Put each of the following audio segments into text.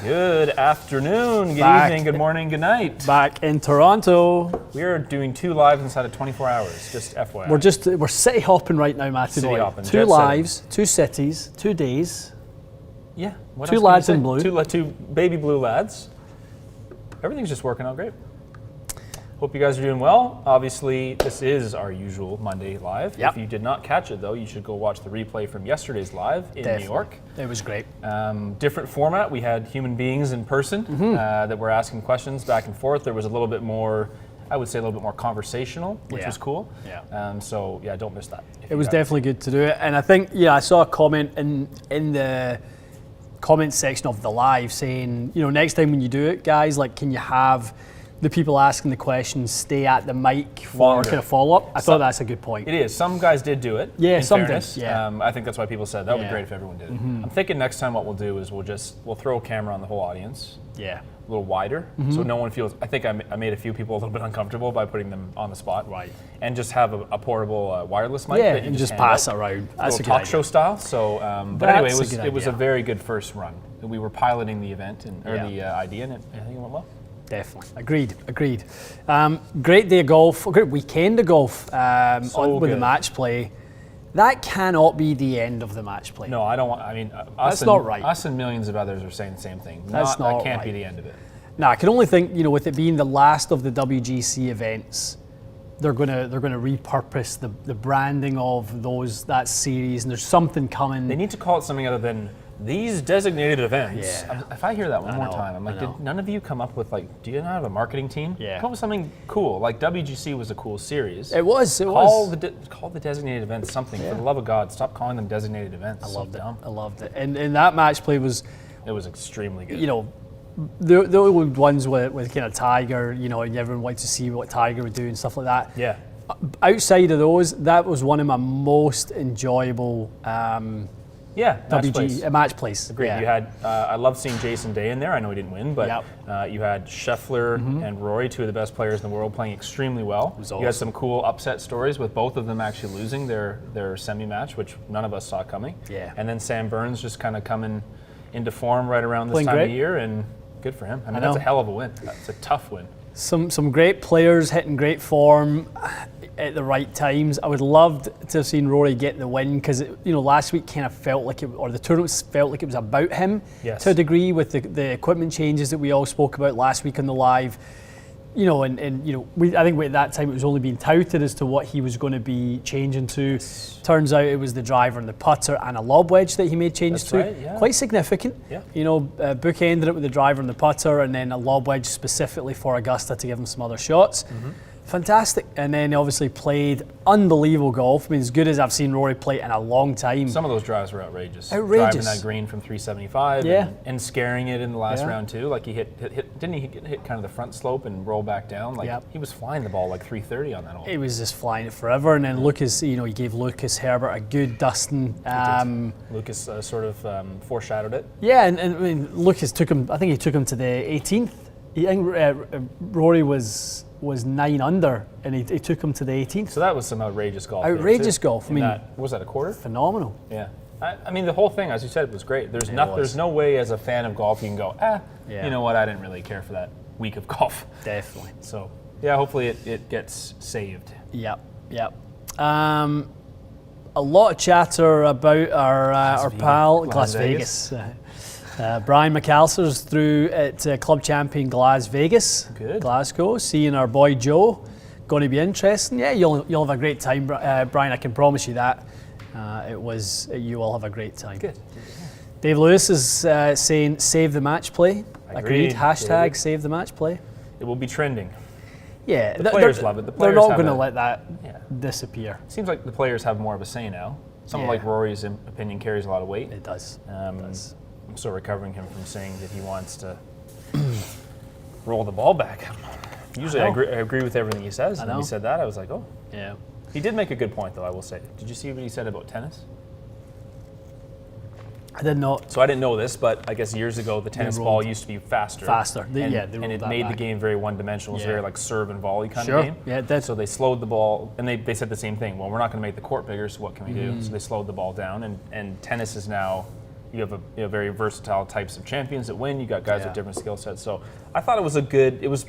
Good afternoon, good evening, good morning, good night. Back in Toronto. We are doing 2 lives inside of 24 hours, just FYI. We're city hopping right now, Matthew. City hopping. 2 lives, 2 cities, 2 days. Yeah. What 2 lads in blue. Two baby blue lads. Everything's just working out great. Hope you guys are doing well. Obviously, this is our usual Monday live. Yep. If you did not catch it, though, you should go watch the replay from yesterday's live in New York. It was great. Different format. We had human beings in person that were asking questions back and forth. There was a little bit more, I would say, a little bit more conversational, which was cool. Yeah. So, yeah, don't miss that. It was definitely good to do it. And I think, I saw a comment in the comment section of the live saying, next time when you do it, guys, like, can you have the people asking the questions stay at the mic for kind of follow-up? I thought that's a good point. It is. Some guys did do it. Yeah, in some fairness. did. Yeah. I think that's why people said that would be great if everyone did it. I'm thinking next time what we'll do is we'll throw a camera on the whole audience. Yeah. A little wider, so no one feels. I think I made a few people a little bit uncomfortable by putting them on the spot. Right. And just have a portable wireless mic. Yeah, that you and just hand pass out. it around. That's a talk good show idea. style. So, but anyway, it was a idea. very good first run. We were piloting the event or the idea, and I think it went well. Definitely. Agreed. Great day of golf, great weekend of golf with the match play. That cannot be the end of the match play. No, I don't want, that's not right. Us and millions of others are saying the same thing. That's not that can't right. be the end of it. No, I can only think, with it being the last of the WGC events, they're gonna repurpose the branding of that series, and there's something coming. They need to call it something other than these designated events. Yeah. If I hear that one more time, I'm like, did none of you come up with do you not have a marketing team? Yeah. Come up with something cool. Like WGC was a cool series. It was. Call the designated events something. For the love of God, stop calling them designated events. I loved it. And that match play was. It was extremely good. The old ones with kind of Tiger, and everyone wanted to see what Tiger would do and stuff like that. Yeah. Outside of those, that was one of my most enjoyable match plays. Agreed. Yeah. You had I love seeing Jason Day in there. I know he didn't win, but you had Scheffler and Rory, 2 of the best players in the world, playing extremely well. Awesome. You had some cool upset stories with both of them actually losing their semi-match, which none of us saw coming. Yeah. And then Sam Burns just kind of coming into form right around this Playing time great. of year, and good for him. That's a hell of a win. That's a tough win. Some great players hitting great form at the right times. I would love to have seen Rory get the win because last week kind of felt like the tournament felt like it was about him to a degree with the equipment changes that we all spoke about last week on the live. I think at that time it was only being touted as to what he was going to be changing to. Turns out it was the driver and the putter and a lob wedge that he made changes to. Right, yeah. Quite significant. Yeah. Bookended it with the driver and the putter, and then a lob wedge specifically for Augusta to give him some other shots. Fantastic. And then obviously played unbelievable golf. As good as I've seen Rory play in a long time. Some of those drives were outrageous. Outrageous. Driving that green from 375 and scaring it in the last round too. Like he didn't he hit kind of the front slope and roll back down? He was flying the ball like 330 on that hole. He was just flying it forever. And then Lucas, he gave Lucas Herbert a good dusting. Lucas sort of foreshadowed it. Yeah, and Lucas took him, I think he took him to the 18th. I think Rory was 9 under, and he took him to the 18th. So that was some outrageous golf. Outrageous golf. Was that a quarter? Phenomenal. Yeah. The whole thing, as you said, was great. There's no way as a fan of golf you can go, you know what, I didn't really care for that week of golf. Definitely. So, yeah, hopefully it gets saved. Yep. A lot of chatter about our pal, Las Vegas. Brian McAllister's through at Club Champion Las Vegas, Glasgow, seeing our boy Joe. Going to be interesting. Yeah, you'll have a great time, Brian. I can promise you that. You will have a great time. Good. Dave Lewis is saying save the match play. Agreed. Hashtag save the match play. It will be trending. Yeah, the players love it. They're not going to let that disappear. Seems like the players have more of a say now. Someone like Rory's opinion carries a lot of weight. It does. I'm still recovering him from saying that he wants to roll the ball back. Usually I agree with everything he says, and when he said that, I was like, oh. Yeah. He did make a good point, though, I will say. Did you see what he said about tennis? I did not. So I didn't know this, but I guess years ago the tennis ball used to be faster. And it made the game very one-dimensional. It was very like serve and volley kind of game. Yeah, that's so they slowed the ball, and they said the same thing. Well, we're not going to make the court bigger, so what can we do? So they slowed the ball down, and tennis is now you have very versatile types of champions that win. You got guys with different skill sets. So I thought it was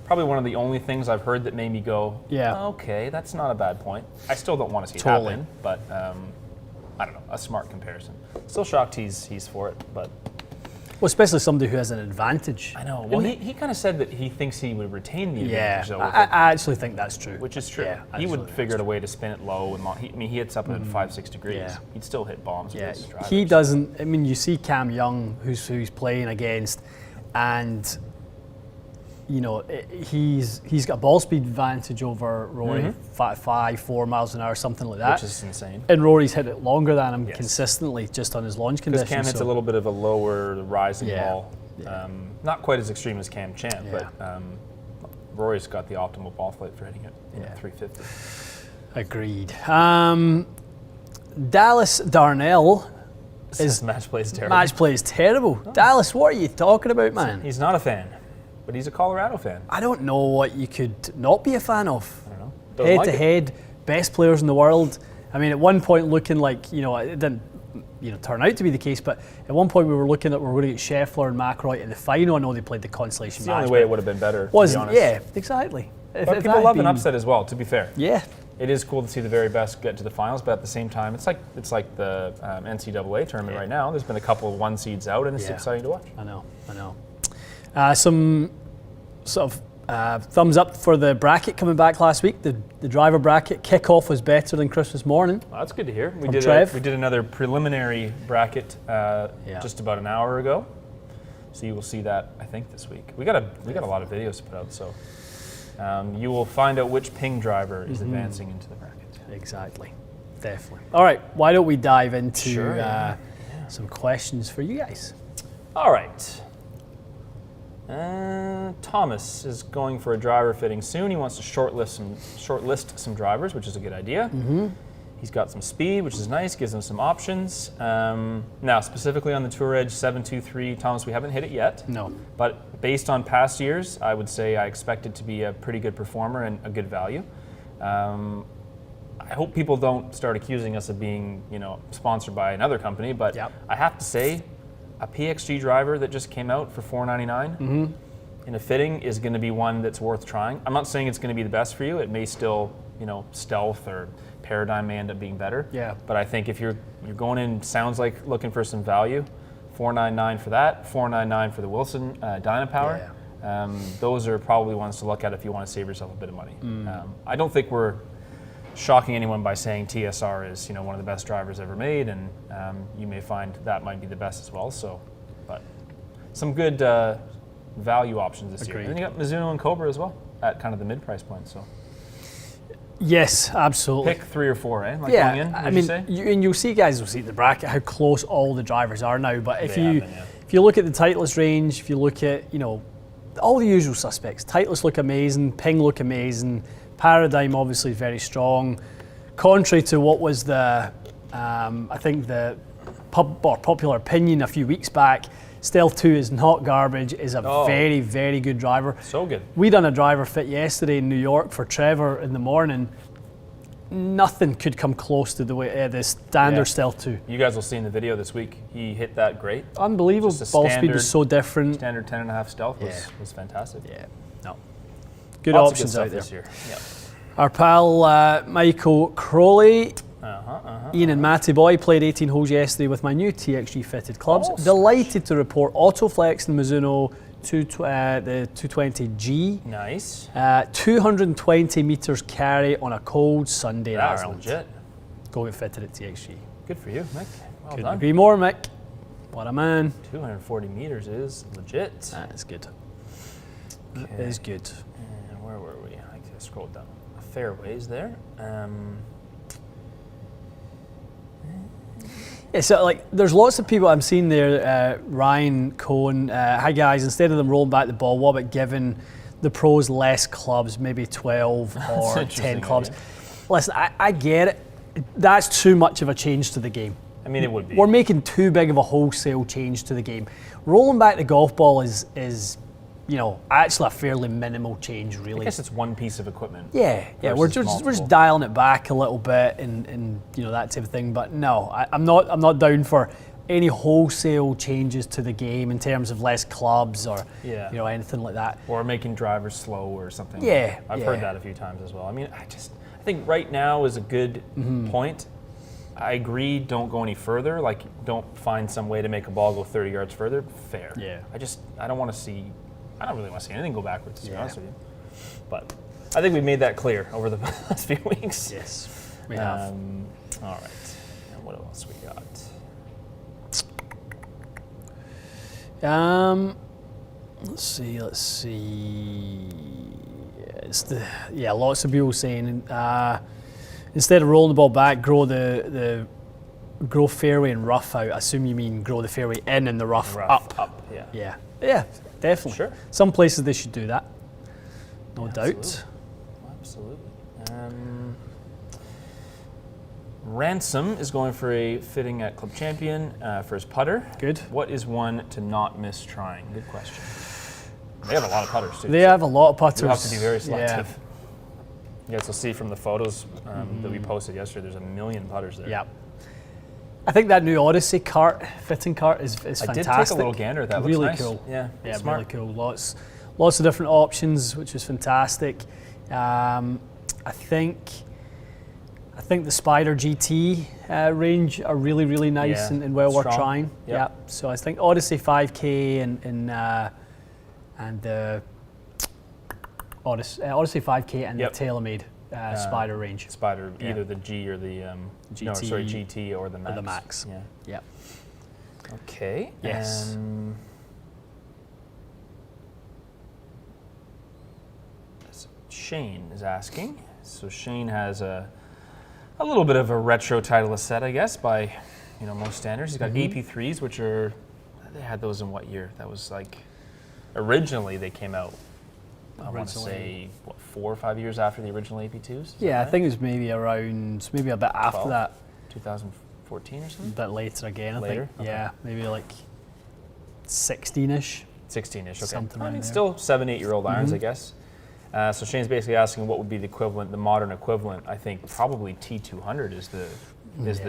probably one of the only things I've heard that made me go, okay, that's not a bad point. I still don't want to see it happen, but I don't know, a smart comparison. Still shocked he's for it, but. Well, especially somebody who has an advantage. I know. Well, he kind of said that he thinks he would retain the advantage. Though, I actually think that's true. Which is true. Yeah, he would figure out a way to spin it low. And he hits up at 5-6 degrees. Yeah. He'd still hit bombs. Yeah. He doesn't. I mean, you see Cam Young, who's playing against, and he's got a ball speed advantage over Rory, 4 miles an hour, something like that. Which is insane. And Rory's hit it longer than him consistently just on his launch conditions. Because Cam hits a little bit of a lower rising ball. Yeah. Not quite as extreme as Cam Champ, but Rory's got the optimal ball flight for hitting it at 350. Agreed. Dallas Darnell match play is terrible. Match play is terrible. Oh. Dallas, what are you talking about, man? He's not a fan. But he's a Colorado fan. I don't know what you could not be a fan of. I don't know. Head-to-head, best players in the world. I mean, at one point looking like, it didn't turn out to be the case, but at one point we were looking at we were going to get Scheffler and McIlroy in the final. I know they played the consolation match. The only way it would have been better, to be honest. Yeah, exactly. But people love an upset as well, to be fair. Yeah. It is cool to see the very best get to the finals, but at the same time, it's like the NCAA tournament right now. There's been a couple of 1 seeds out, and it's exciting to watch. I know. Some sort of thumbs up for the bracket coming back last week. The driver bracket kickoff was better than Christmas morning. Well, that's good to hear. We did another preliminary bracket just about an hour ago, so you will see that I think this week. We got a lot of videos to put out, so you will find out which ping driver is advancing into the bracket. Exactly, definitely. All right, why don't we dive into some questions for you guys? All right. Thomas is going for a driver fitting soon. He wants to shortlist some drivers, which is a good idea. He's got some speed, which is nice, gives him some options. Now, specifically on the Tour Edge 723, Thomas, we haven't hit it yet. No. But based on past years, I would say I expect it to be a pretty good performer and a good value. I hope people don't start accusing us of being, sponsored by another company, but I have to say, a PXG driver that just came out for $499 in a fitting is going to be one that's worth trying. I'm not saying it's going to be the best for you. It may still, Stealth or Paradigm may end up being better. Yeah. But I think if you're going in, sounds like looking for some value, $499 for that, $499 for the Wilson Dynapower. Those are probably ones to look at if you want to save yourself a bit of money. I don't think we're shocking anyone by saying TSR is one of the best drivers ever made, and you may find that might be the best as well. So, but some good value options this year. And then you got Mizuno and Cobra as well at kind of the mid-price point. So, yes, absolutely. Pick 3 or 4, eh? Going in, I mean, you'll see guys will see the bracket how close all the drivers are now. But if you look at the Titleist range, if you look at all the usual suspects, Titleist look amazing, Ping look amazing. Paradigm obviously very strong. Contrary to what was I think the popular opinion a few weeks back, Stealth 2 is not garbage, is a very, very good driver. So good. We done a driver fit yesterday in New York for Trevor in the morning. Nothing could come close to the way the standard Stealth 2. You guys will see in the video this week, he hit that great. Unbelievable. Ball speed was so different. Standard 10.5 Stealth was fantastic. Yeah. No. Good Lots options of good out there. this year. Yep. Our pal Michael Crowley, Ian and Matty Boy played 18 holes yesterday with my new TXG fitted clubs. Delighted to report Autoflex and Mizuno the 220G. Nice. 220 metres carry on a cold Sunday in Ireland. That's legit. Going fitted at TXG. Good for you, Mick. Well Couldn't done. agree more, Mick. What a man. 240 meters is legit. That is good. Okay. That is good. And where were we? I can scroll down. Fairways there. Yeah, so there's lots of people I'm seeing there. Ryan Cohen, hi guys. Instead of them rolling back the ball, what about giving the pros less clubs, maybe 12 or 10 clubs? Idea. Listen, I get it. That's too much of a change to the game. I mean, it would be. We're making too big of a wholesale change to the game. Rolling back the golf ball is actually a fairly minimal change, really. I guess it's one piece of equipment. Yeah, we're just dialing it back a little bit and that type of thing. But no, I'm not down for any wholesale changes to the game in terms of less clubs or anything like that. Or making drivers slow or something. Yeah. I've heard that a few times as well. I mean, I think right now is a good point. I agree, don't go any further. Like, don't find some way to make a ball go 30 yards further. Fair. Yeah. I don't really want to see anything go backwards, to be honest with you. But I think we made that clear over the past few weeks. Yes, we have. All right. And what else we got? Let's see. Lots of people saying instead of rolling the ball back, grow fairway and rough out. I assume you mean grow the fairway in and the rough up. Yeah. Yeah, definitely. Sure. Some places they should do that. No doubt. Absolutely. Ransom is going for a fitting at Club Champion for his putter. Good. What is one to not miss trying? Good question. They have a lot of putters too. They have a lot of putters. You have to be very selective. You guys will see from the photos that we posted yesterday, there's a million putters there. Yeah. I think that new Odyssey fitting cart is fantastic. I did take a little gander at that. Looks really nice. Cool. Yeah, smart. Really cool. Lots of different options, which is fantastic. I think the Spider GT range are really, really nice and well worth trying. Yep. Yeah. So I think Odyssey 5K and the Odyssey 5K and the TaylorMade Spider range. Spider, either the G or the GT or the Max. Or the Max. Yeah. Yep. Okay. Yes. Shane is asking. So Shane has a little bit of a retro Titleist set, I guess, by most standards. He's got AP3s, which they had those in what year? That was like, originally they came out, I want to say, 4 or 5 years after the original AP2s? Yeah, right? I think it was maybe a bit after that. 2014 or something? A bit later again, I Later? think. Okay. Yeah, maybe like 16-ish. 16-ish, okay. Something I mean, there. still 7-8-year-old irons, I guess. So Shane's basically asking what would be the equivalent, the modern equivalent. I think probably T200 is the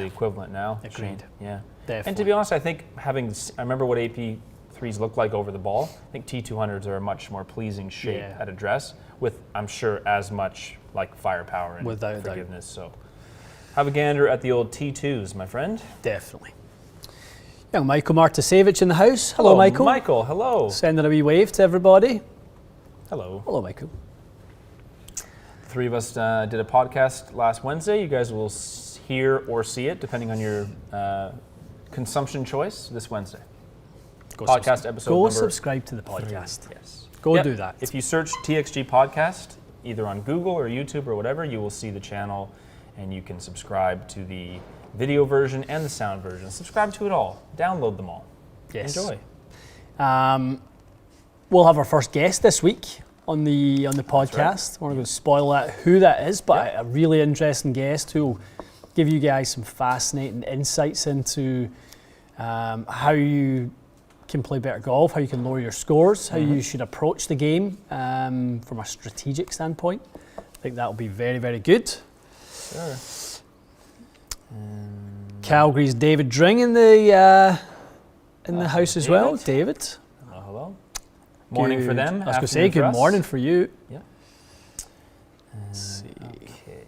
equivalent now. Agreed. Shane. Yeah. Definitely. And to be honest, I think I remember what AP3s look like over the ball. I think T200s are a much more pleasing shape at address with, I'm sure, as much like firepower and forgiveness. So have a gander at the old T2s, my friend. Definitely. Young Michael Martasevich in the house. Hello, Michael. Michael, hello. Sending a wee wave to everybody. Hello. Hello, Michael. Three of us did a podcast last Wednesday. You guys will hear or see it, depending on your consumption choice, this Wednesday. Podcast episode Go number subscribe to the podcast. 3. Yes. Go do that. If you search TXG Podcast, either on Google or YouTube or whatever, you will see the channel, and you can subscribe to the video version and the sound version. Subscribe to it all. Download them all. Yes. Enjoy. We'll have our first guest this week on the podcast. Right. We're not going to spoil who that is, but a really interesting guest who will give you guys some fascinating insights into how you can play better golf, how you can lower your scores, how you should approach the game from a strategic standpoint. I think that will be very, very good. Sure. Calgary's David Dring in the house as well. David. Hello. Morning for them. I was going to say good morning for you. Yeah. Let's see. Okay.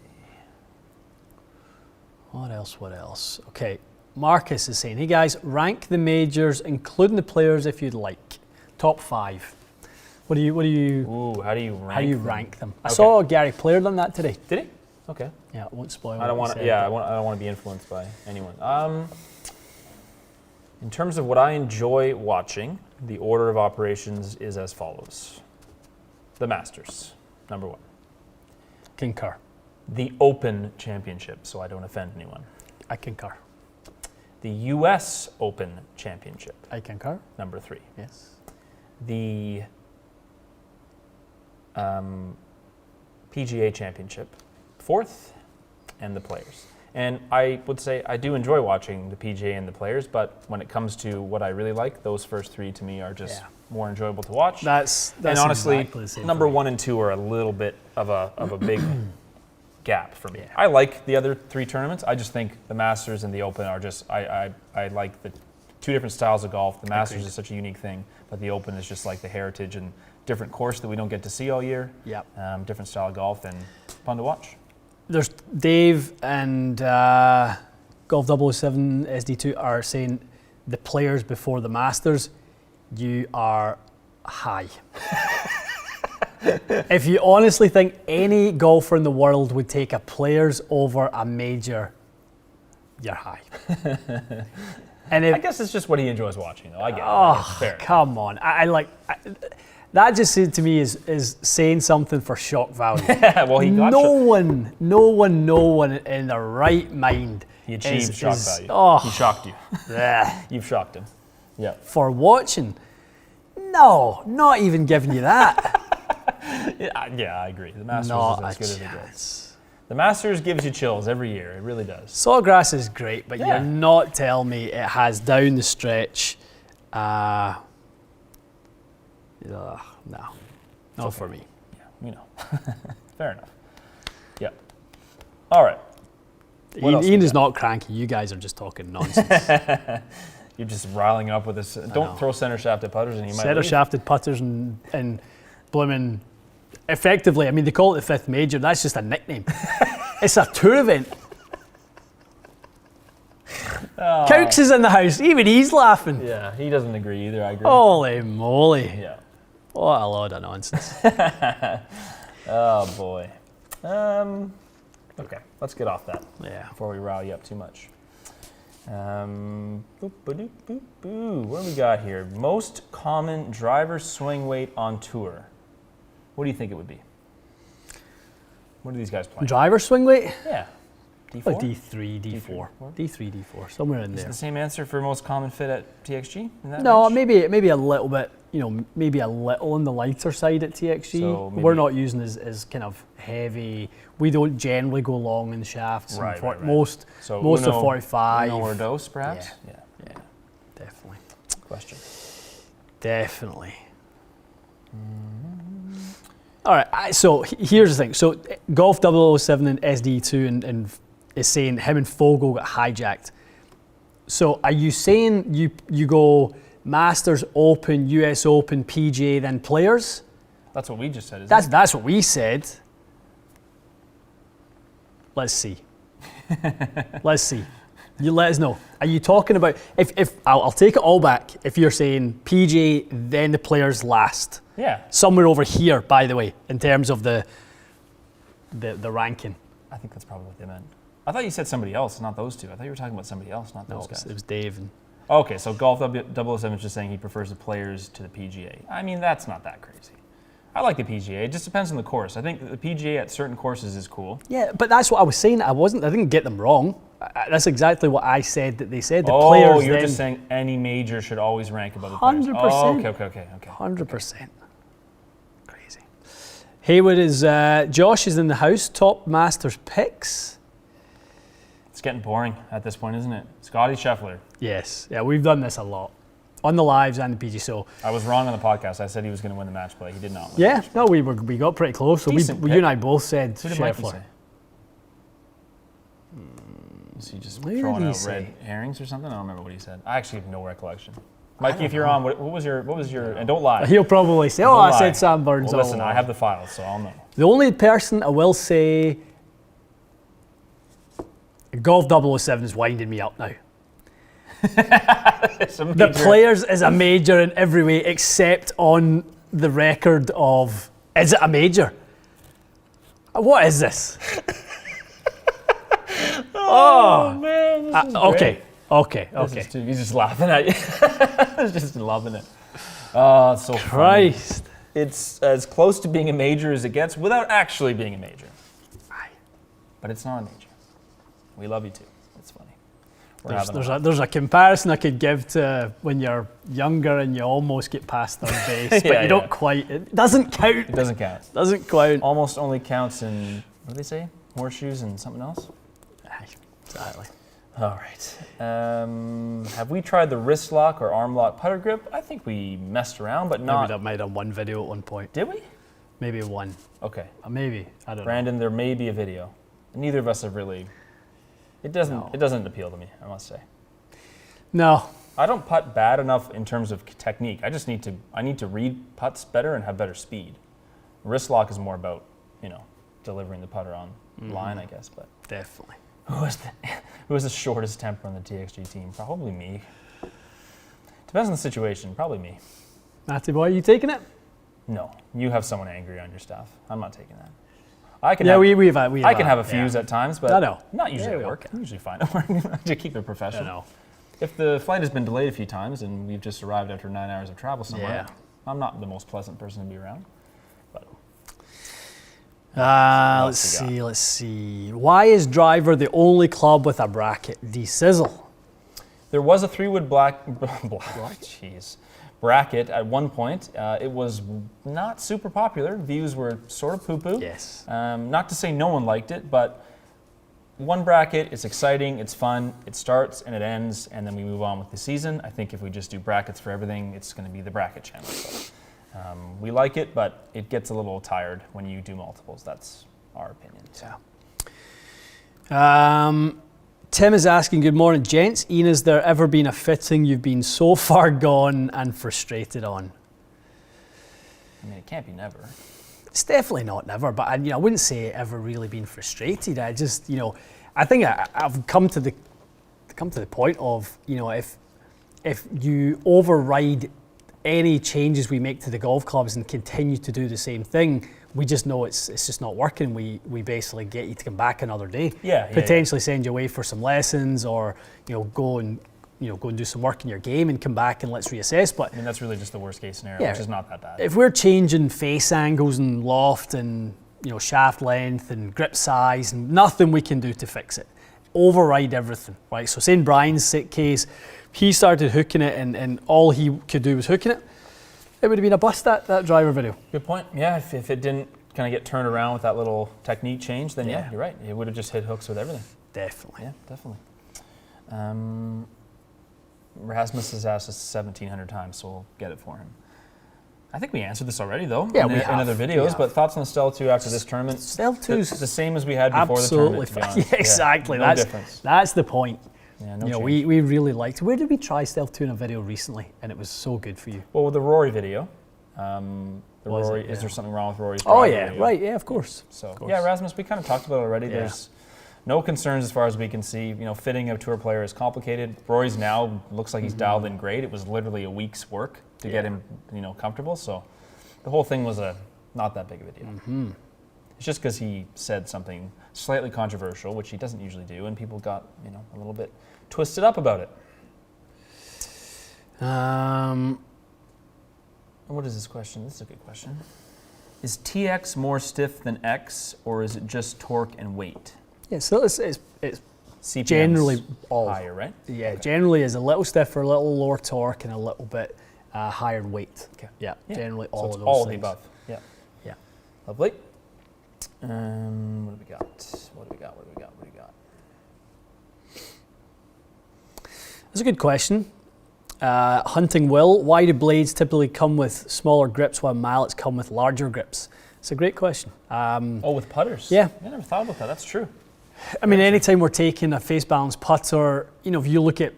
What else? Okay. Marcus is saying, hey guys, rank the majors, including the players if you'd like. Top 5. What do you? Ooh, how do you rank them? I saw Gary Player done that today. Did he? Okay. Yeah, I won't spoil. I don't want to. Yeah, I don't want to be influenced by anyone. In terms of what I enjoy watching, the order of operations is as follows: the Masters, number 1. Concur. The Open Championship, so I don't offend anyone. I concur. The U.S. Open Championship. I concur. Number 3. Yes. The PGA Championship, 4th, and the Players. And I would say I do enjoy watching the PGA and the Players, but when it comes to what I really like, those first 3 to me are just more enjoyable to watch. That's and honestly, exactly the same number 1 and 2 are a little bit of a big gap for me. Yeah. I like the other 3 tournaments. I just think the Masters and the Open are just I like two different styles of golf. The Masters is such a unique thing, but the Open is just like the heritage and different course that we don't get to see all year. Yep. Different style of golf and fun to watch. There's Dave and Golf 007 SD2 are saying the players before the Masters, you are high. If you honestly think any golfer in the world would take a players over a major, you're high. And I guess it's just what he enjoys watching, though. I get it. Oh, Fair. come on. That just said to me is saying something for shock value. Well, he got no one in their right mind. He achieved shock value. Oh, he shocked you. You've shocked him. Yeah. For watching? No, not even giving you that. Yeah, I agree. The Masters Not is as a good as it chance. gets. The Masters gives you chills every year. It really does. Sawgrass is great, but Yeah. you're not telling me it has down the stretch. No, not for me. Yeah, you know. Fair enough. Yep. All right. What else Ian we is got? not cranky. You guys are just talking nonsense. You're just riling up with this. Don't throw center shafted putters, and you might Center leave. shafted putters and blooming. Effectively, I mean, they call it the fifth major. That's just a nickname. It's a tour event. Cooks is in the house. Even he's laughing. Yeah, he doesn't agree either. I agree. Holy moly. Yeah. What a load of nonsense. Oh boy. Okay, let's get off that Yeah. before we rile you up too much. Boop, ba-doop, boop, boo. What do we got here? Most common driver swing weight on tour. What do you think it would be? What are these guys playing? Driver swing weight? Yeah. D4? Like D3, D4. D3, D4, somewhere in Is it there. the same answer for most common fit at TXG? In that No, range? maybe a little bit, maybe a little on the lighter side at TXG. So maybe- We're not using as kind of heavy. We don't generally go long in shafts. Right, right. Most So most are Uno- 45. Uno or dose, perhaps? Yeah, definitely. Question. Definitely. All right, so here's the thing. So Golf 007 and SD2 and is saying him and Fogel got hijacked. So are you saying you go Masters, Open, US Open, PGA, then Players? That's what we just said, isn't it? That's what we said. Let's see. Let's see. You let us know. Are you talking about if I'll take it all back. If you're saying PGA, then the Players last. Yeah. Somewhere over here, by the way, in terms of the ranking. I think that's probably what they meant. I thought you said somebody else, not those two. I thought you were talking about somebody else, not No, those it guys. was Dave. And Okay, so Golf 007 is just saying he prefers the Players to the PGA. I mean, that's not that crazy. I like the PGA. It just depends on the course. I think the PGA at certain courses is cool. yeah, but that's what I was saying. I didn't get them wrong. That's exactly what I said that they said. The Players. You're then, just saying any major should always rank above the Players. 100%. Oh, okay. 100%. Crazy. Hayward is Josh is in the house. Top Masters picks. It's getting boring at this point, isn't it? Scotty Scheffler. Yes. Yeah, we've done this a lot on the lives and the PG. So I was wrong on the podcast. I said he was going to win the match play. He did not win. yeah, no, we got pretty close. So Decent you pick. and I both said Who did Mikey Scheffler. say? Is he just What did throwing he out say? red herrings or something? I don't remember what he said. I actually have no recollection. Mikey, if you're on, what was your? And don't lie. He'll probably say, "Oh, Don't I lie. said Sam Burns." Well, all listen, along." I have the files, so I'll know. The only person I will say, Golf 007 is winding me up now. The Players is a major in every way except on the record of, is it a major? What is this? Oh man, this is great. Okay. He's just laughing at you. He's just loving it. Oh, it's so funny. Christ. It's as close to being a major as it gets without actually being a major. But it's not a major. We love you too. It's funny. There's a comparison I could give to when you're younger and you almost get past third base, but you don't quite. It doesn't count. It doesn't count. Doesn't count. Almost only counts in, what do they say? Horseshoes and something else? Aye, exactly. All right. Have we tried the wrist lock or arm lock putter grip? I think we messed around, but Maybe not. that might have done one video at one point. Did we? Maybe one. Okay. Maybe. I don't know. Brandon, there may be a video. Neither of us have really. It doesn't appeal to me, I must say. No. I don't putt bad enough in terms of technique. I need to read putts better and have better speed. Wrist lock is more about, delivering the putter on line, I guess. But definitely. Who has the shortest temper on the TXG team? Probably me. Depends on the situation. Probably me. Matty boy, you taking it? No, you have someone angry on your staff. I'm not taking that. I can have a fuse at times, but not usually at work. I'm usually fine at work. To keep it professional. I know. If the flight has been delayed a few times and we've just arrived after 9 hours of travel somewhere, I'm not the most pleasant person to be around. But let's see. Why is Driver the only club with a bracket? De-sizzle. There was a 3-wood bracket at one point. It was not super popular. Views were sort of poo-poo. Yes. Not to say no one liked it, but one bracket, it's exciting, it's fun, it starts and it ends, and then we move on with the season. I think if we just do brackets for everything, it's going to be the bracket channel. So, we like it, but it gets a little tired when you do multiples. That's our opinion. Yeah. Tim is asking, good morning, gents. Ian, has there ever been a fitting you've been so far gone and frustrated on? I mean, it can't be never. It's definitely not never, but I wouldn't say ever really been frustrated. I just, I think I've come to the point of, if you override any changes we make to the golf clubs and continue to do the same thing, we just know it's just not working. We basically get you to come back another day. Potentially send you away for some lessons, or go and do some work in your game and come back and let's reassess. But I mean, that's really just the worst case scenario, which is not that bad. If we're changing face angles and loft and shaft length and grip size, and nothing we can do to fix it, override everything, right? So say in Brian's case, he started hooking it and all he could do was hooking it. It would have been a bust, that Driver video. Good point. Yeah, if it didn't kind of get turned around with that little technique change, then yeah, you're right. It would have just hit hooks with everything. Definitely. Yeah, definitely. Rasmus has asked us 1,700 times, so we'll get it for him. I think we answered this already, though, in other videos, but thoughts on the Stell 2 after this tournament? Stell 2 is the same as we had before the tournament, to be honest. Yeah, exactly. No difference. That's the point. Yeah, no we really liked. Where did we try Stell 2 in a video recently, and it was so good for you? Well, with the Rory video. Is there something wrong with Rory's video? Right, of course. So, of course. Yeah, Rasmus, we kind of talked about it already. Yeah. There's no concerns as far as we can see. Fitting a tour player is complicated. Rory's now looks like he's dialed in great. It was literally a week's work to get him, comfortable. So the whole thing was not that big of a deal. Mm-hmm. It's just because he said something slightly controversial, which he doesn't usually do, and people got, a little bit twisted up about it. What is this question? This is a good question. Is TX more stiff than X, or is it just torque and weight? Yeah, so it's generally all higher, right? Yeah, okay. Generally is a little stiffer, a little lower torque, and a little bit higher weight. Okay. Yeah, generally all of those all things. All of the above. Yeah. Lovely. What do we got? That's a good question. Hunting Will, why do blades typically come with smaller grips while mallets come with larger grips? It's a great question. With putters? Yeah. I never thought about that. That's true. I mean, anytime we're taking a face balance putter, if you look at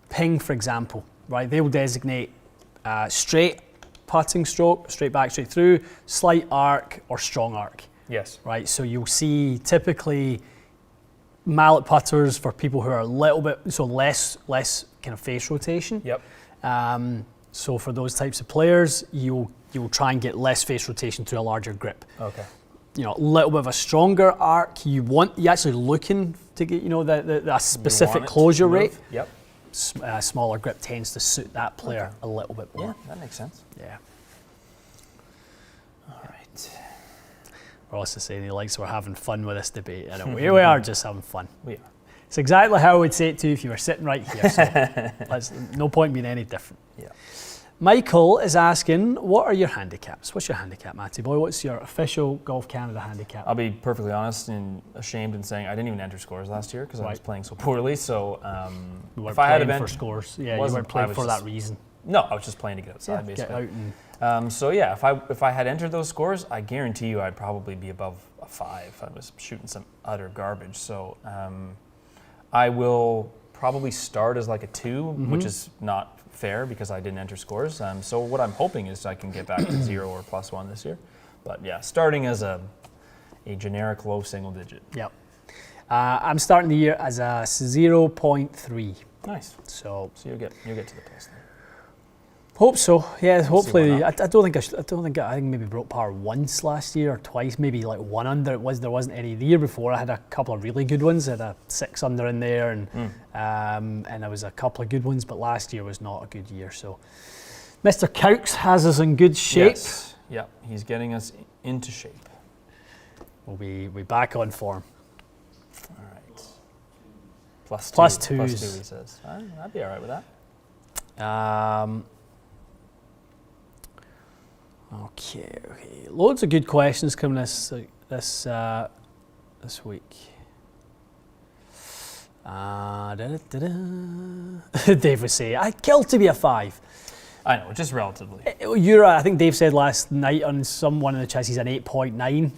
Ping, for example, right, they will designate straight putting stroke, straight back, straight through, slight arc, or strong arc. Yes. Right, so you'll see typically mallet putters for people who are a little bit, less kind of face rotation. Yep. So for those types of players, you'll try and get less face rotation through a larger grip. Okay. A little bit of a stronger arc. You're actually looking to get, the specific closure rate. Yep. Smaller grip tends to suit that player a little bit more. Yeah, that makes sense. Yeah. All right. Ross is saying he likes we're having fun with this debate. I know we are just having fun. We are. It's exactly how I would say it to you if you were sitting right here. So no point being any different. Yeah. Michael is asking, what are your handicaps? What's your handicap, Matty boy? What's your official Golf Canada handicap? I'll be perfectly honest and ashamed in saying I didn't even enter scores last year because I was playing so poorly. So if I had for scores, you weren't playing for that reason. No, I was just playing to get outside, basically. Get out if I had entered those scores, I guarantee you I'd probably be above a 5. I was shooting some utter garbage. So I will probably start as like a 2, which is not fair because I didn't enter scores. So what I'm hoping is I can get back to 0 or +1 this year. But yeah, starting as a generic low single digit. Yep. I'm starting the year as a 0.3. Nice. So you'll get to the plus then. Hope so. Yeah, hopefully. why I don't think I think maybe broke par once last year or twice, maybe like 1 under. There wasn't any the year before. I had a couple of really good ones. I had a 6 under in there, and there was a couple of good ones. But last year was not a good year. So, Mr. Cowks has us in good shape. Yes. Yeah, he's getting us into shape. We'll be back on form. All right. +2. +2s. +2, he says. I'd be all right with that. Okay. Loads of good questions coming this week. Dave would say, "I'd kill to be a 5." I know, just relatively. I think Dave said last night on one of the chats he's an 8.9.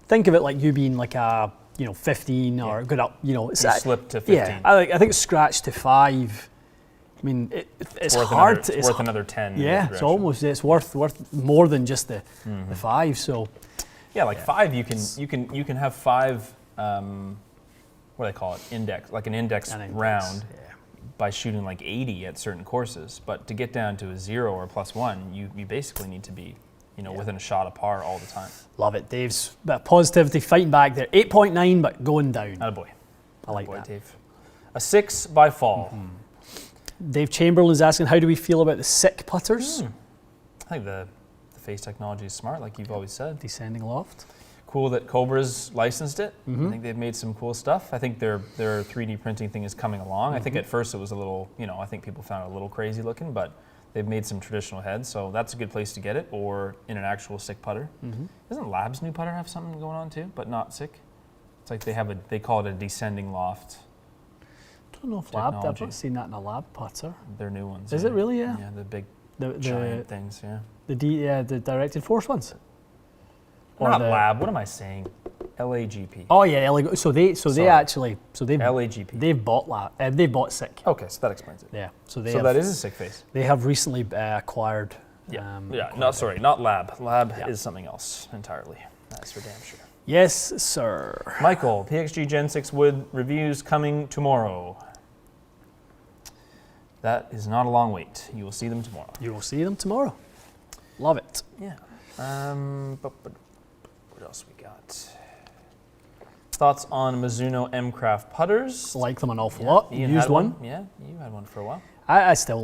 Think of it like you being like a 15 or good up. You slip to 15. Yeah, I think scratch to 5. I mean, it's hard. It's worth another 10. Yeah, it's worth more than just the 5. So, yeah, 5 you can have 5. What do they call it? Index, like an index round, by shooting like 80 at certain courses. But to get down to a 0 or +1, you basically need to be within a shot of par all the time. Love it, Dave's positivity fighting back there. 8.9, but going down. Attaboy. I like that. Dave. A 6 by fall. Dave Chamberlain is asking, how do we feel about the sick putters? I think the face technology is smart, like you've always said. Descending loft. Cool that Cobra's licensed it. I think they've made some cool stuff. I think their 3D printing thing is coming along. I think at first it was a little, I think people found it a little crazy looking, but they've made some traditional heads, so that's a good place to get it, or in an actual sick putter. Doesn't Lab's new putter have something going on too, but not sick? It's like they call it a descending loft. I don't know if Lab, I've not seen that in a Lab putter. They're new ones. Is it really? Yeah. Yeah, the big the giant things. Yeah. The directed force ones. Not Lab. What am I saying? LAGP. Oh yeah, so they've LAGP. They've bought Lab. They bought Sick. Okay, so that explains it. Yeah. So that is a sick face. They have recently acquired. Not Lab. Lab is something else entirely. That's for damn sure. Yes, sir. Michael, PXG Gen 6 wood reviews coming tomorrow. That is not a long wait. You will see them tomorrow. You will see them tomorrow. Love it. Yeah. But what else we got? Thoughts on Mizuno M-Craft putters? Like them an awful lot. Ian used one. Yeah, you had one for a while. I still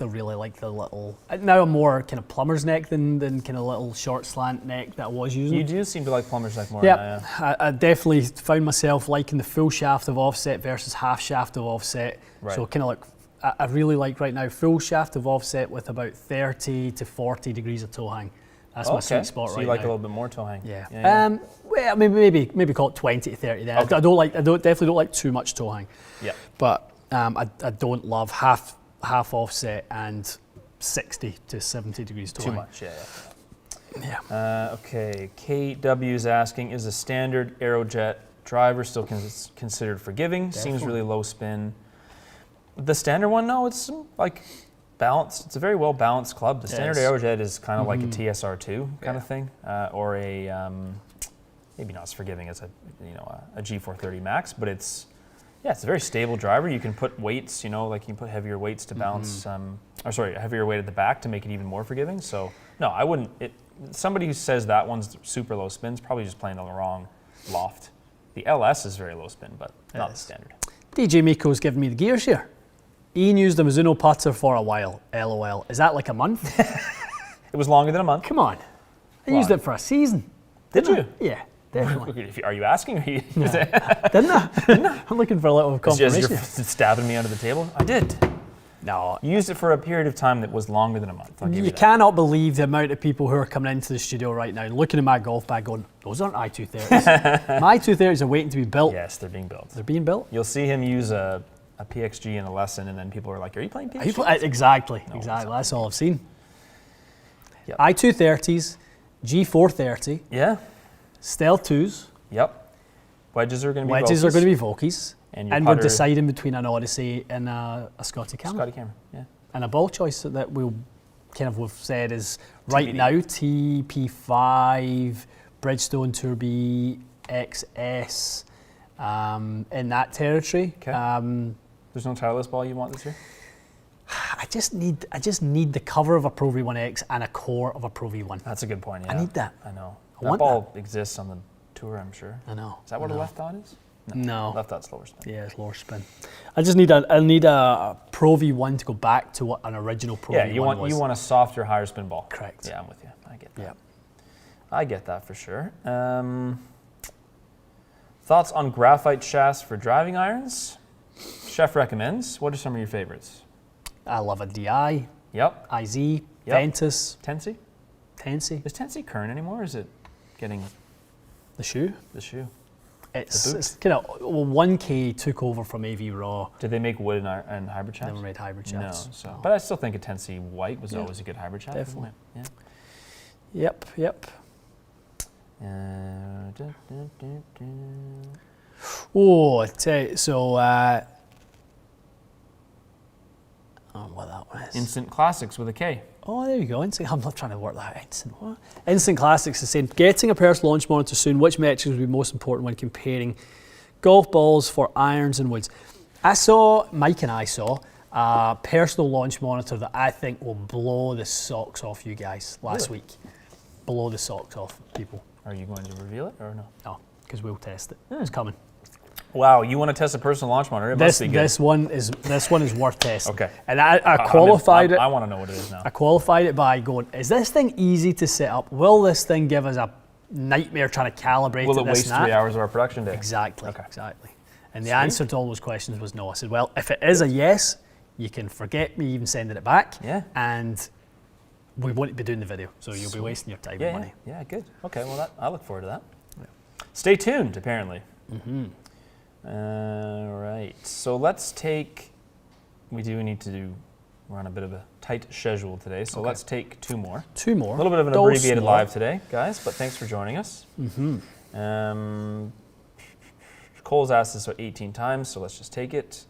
really like the little, now a more kind of plumber's neck than kind of little short slant neck that I was using. You do seem to like plumber's neck more. Yeah, I definitely found myself liking the full shaft of offset versus half shaft of offset. Right. So kind of like, I really like right now full shaft of offset with about 30 to 40 degrees of toe hang. That's my sweet spot right now. So you like a little bit more toe hang? Yeah. Well, maybe call it 20 to 30 then. Okay. I definitely don't like too much toe hang. Yeah. But I don't love half offset and 60 to 70 degrees toe hang. Too much, yeah. Okay, KW is asking, is a standard Aerojet driver still considered forgiving? Definitely. Seems really low spin. The standard one, no, it's like balanced. It's a very well balanced club. The standard Aerojet is kind of like a TSR2 kind of thing, or a maybe not as forgiving as a G430 Max, but it's a very stable driver. You can put weights, like you can put heavier weights to balance, heavier weight at the back to make it even more forgiving. So no, I wouldn't. Somebody who says that one's super low spin is probably just playing on the wrong loft. The LS is very low spin, but not the standard. DJ Miko's giving me the gears here. Ian used a Mizuno putter for a while. LOL. Is that like a month? It was longer than a month. Come on. I used it for a season. Did you? Yeah, definitely. Are you asking? Or you Didn't I? I'm looking for a little confirmation. You're stabbing me under the table? I did. No. You used it for a period of time that was longer than a month. You cannot believe the amount of people who are coming into the studio right now looking at my golf bag going, those aren't i230s. My i230s are waiting to be built. Yes, they're being built. They're being built. You'll see him use a PXG in a lesson, and then people are like, are you playing PXG? Exactly. That's all I've seen. Yep. i230s, G430. Yeah. Stealth 2s. Yep. Wedges are going to be Wedges Vokies. are going to be Vokies. And we're deciding between an Odyssey and a Scotty Cameron. Scotty Cameron, yeah. And a ball choice that we'll we've said is right TBD. now TP5, Bridgestone Tour B, XS, in that territory. Okay. There's no tireless ball you want this year? I just need the cover of a Pro V1X and a core of a Pro V1. That's a good point, yeah. I need that. I know. I That want ball exists on the tour, I'm sure. I know. Is that what a left dot is? No. Left dot's lower spin. Yeah, it's lower spin. I just need a Pro V1 to go back to what an original Pro V1 was. You want a softer, higher spin ball. Correct. Yeah, I'm with you. I get that. Yeah. I get that for sure. Thoughts on graphite shafts for driving irons? Chef recommends. What are some of your favorites? I love a DI, Yep. IZ, Ventus, Tensi? Tensi. Is Tensi current anymore, or is it getting The shoe. the shoe? It's kind of 1K took over from AV Raw. Did they make wood and hybrid shafts? Never made hybrid No. shafts. So, but I still think a Tensi white was always a good hybrid shaft. Definitely. Isn't it? Yep. Yeah. Oh, so what that one is. Instant Classics with a K. Oh, there you go. I'm not trying to work that out. Instant what? Instant Classics is saying, getting a personal launch monitor soon. Which metrics would be most important when comparing golf balls for irons and woods? Mike and I saw a personal launch monitor that I think will blow the socks off you guys last week. Blow the socks off people. Are you going to reveal it or no? No, because we'll test it. It's coming. Wow, you want to test a personal launch monitor? It must be good. This one is worth testing. Okay. And I qualified it. I want to know what it is now. I qualified it by going, is this thing easy to set up? Will this thing give us a nightmare trying to calibrate Will it? it waste 3 hours of our production day? Exactly. Okay. Exactly. And the answer to all those questions was no. I said, well, if it is a yes, you can forget me even sending it back. Yeah. And we won't be doing the video, so you'll be wasting your time and money. Yeah, good. Okay, well, I look forward to that. Yeah. Stay tuned, apparently. Mm-hmm. Right. So let's take. We do need to we're on a bit of a tight schedule today, so let's take two more. Two more. A little bit of an abbreviated live today, guys, but thanks for joining us. Mm-hmm. Cole's asked this 18 times, so let's just take it.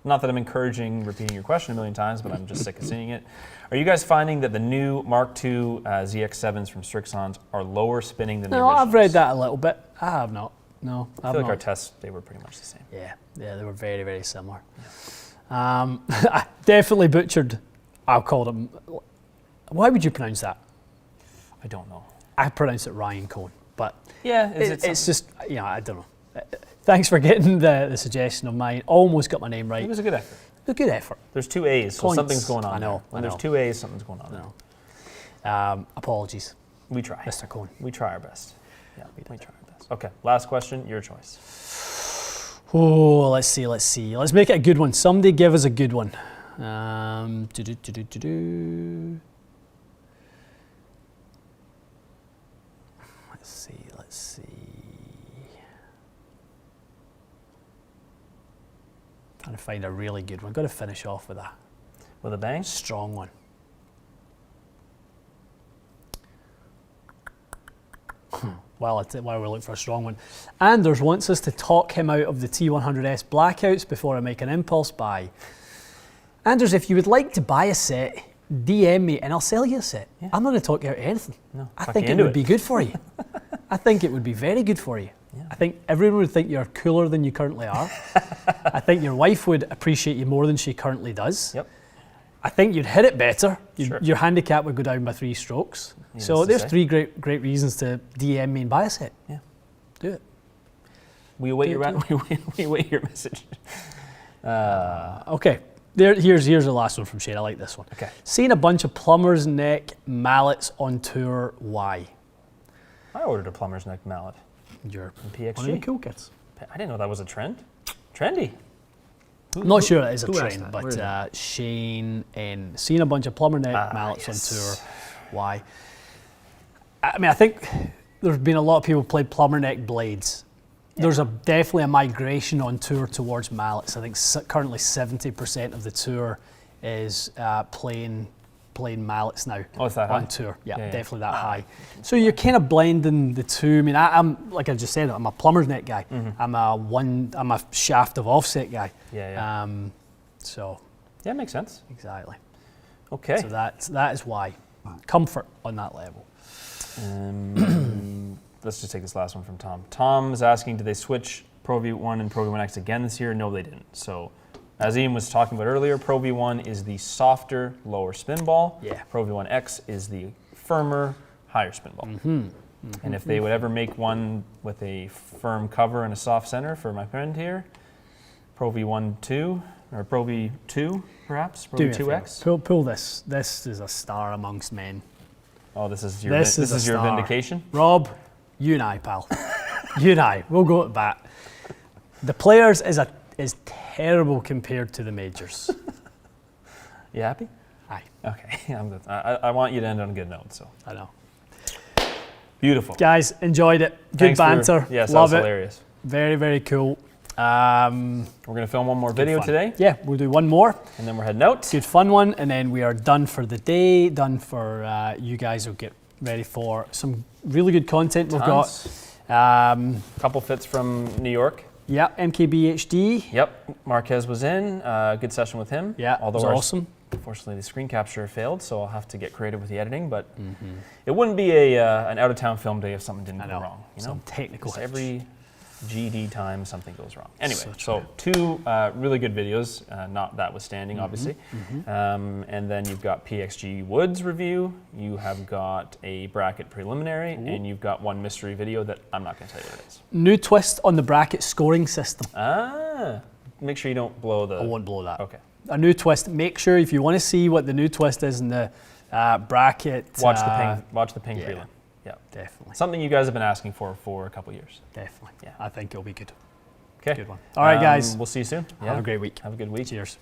Not that I'm encouraging repeating your question a million times, but I'm just sick of seeing it. Are you guys finding that the new Mark II ZX7s from Strixons are lower spinning than the originals? No, I've read that a little bit. I have not. No, I feel like our tests, they were pretty much the same. Yeah, they were very, very similar. Yeah. I definitely butchered, I'll call them, why would you pronounce that? I don't know. I pronounce it Ryan Cohn, but yeah, it's just, I don't know. Thanks for getting the suggestion of mine. Almost got my name right. It was a good effort. It was a good effort. There's two A's, so Points. something's going on. I know. There. When there's two A's, something's going on. Apologies. We try. Mr. Cohn. We try our best. Yeah, we try our best. Okay, last question, your choice. Oh, let's see. Let's make it a good one. Somebody give us a good one. Let's see. Trying to find a really good one. Got to finish off with a bang? Strong one. While we're looking for a strong one. Anders wants us to talk him out of the T100S blackouts before I make an impulse buy. Anders, if you would like to buy a set, DM me and I'll sell you a set. Yeah. I'm not going to talk you out of anything. No, I think it would be good for you. I think it would be very good for you. Yeah. I think everyone would think you're cooler than you currently are. I think your wife would appreciate you more than she currently does. Yep. I think you'd hit it better. Sure. Your handicap would go down by 3 strokes. So there's 3 great reasons to DM me and buy a set. Yeah. Do it. We await your message. Okay. Here's the last one from Shane. I like this one. Okay. Seen a bunch of plumber's neck mallets on tour. Why? I ordered a plumber's neck mallet. You're PXG. one of the cool kids. I didn't know that was a trend. Trendy. I'm not sure it is a trend, but Shane and seen a bunch of plumber neck mallets on tour. Why? I mean, I think there's been a lot of people play plumber neck blades. Yeah. There's definitely a migration on tour towards mallets. I think currently 70% of the tour is playing playing mallets now. Oh, it's that on high? tour. Yeah, Yeah, yeah. definitely that high. So you're kind of blending the two. I mean, I'm like I just said, I'm a plumber's net guy. I'm a shaft of offset guy. Yeah. So Yeah, makes sense. exactly. Okay. So that is why comfort on that level. Let's just take this last one from Tom. Tom is asking, did they switch Pro V1 and Pro V1X again this year? No, they didn't. So, as Ian was talking about earlier, Pro V1 is the softer, lower spin ball. Yeah. Pro V1X is the firmer, higher spin ball. And if they would ever make one with a firm cover and a soft center for my friend here, Pro V1 2, or Pro V2 perhaps, Pro V2X. Pull this. This is a star amongst men. Oh, this is your star. vindication? Rob, you and I, pal. You and I, we'll go at bat. The Players is terrible compared to the majors. You happy? Aye. Okay, I'm good. I want you to end on a good note, so. I know. Beautiful. Guys, enjoyed it. Good Thanks banter. Yes, Love that was it. hilarious. Very, very cool. We're going to film one more video fun. today, Yeah, we'll do one more. and then we're heading out. Good fun one, and then we are done for the day. Done for you guys will get ready for some really good content we've Tons. got. Couple fits from New York. Yeah, MKBHD. Yep, Marquez was in. Good session with him. Yeah, although it was awesome. Unfortunately, the screen capture failed, so I'll have to get creative with the editing. But it wouldn't be an out-of-town film day if something didn't go wrong. You know, Some technical Just hitch. every GD time something goes wrong. Anyway, So so two really good videos, not that withstanding, obviously. And then you've got PXG Woods review. You have got a bracket preliminary, and you've got one mystery video that I'm not going to tell you what it is. New twist on the bracket scoring system. Make sure you don't blow the. I won't blow that. Okay. A new twist. Make sure if you want to see what the new twist is in the bracket. Watch the ping yeah. prelim. Yeah. Definitely. Something you guys have been asking for a couple years. Definitely. Yeah. I think it'll be good. Okay. Good one. All right, guys. We'll see you soon. Have a great week. Have a good week. Cheers.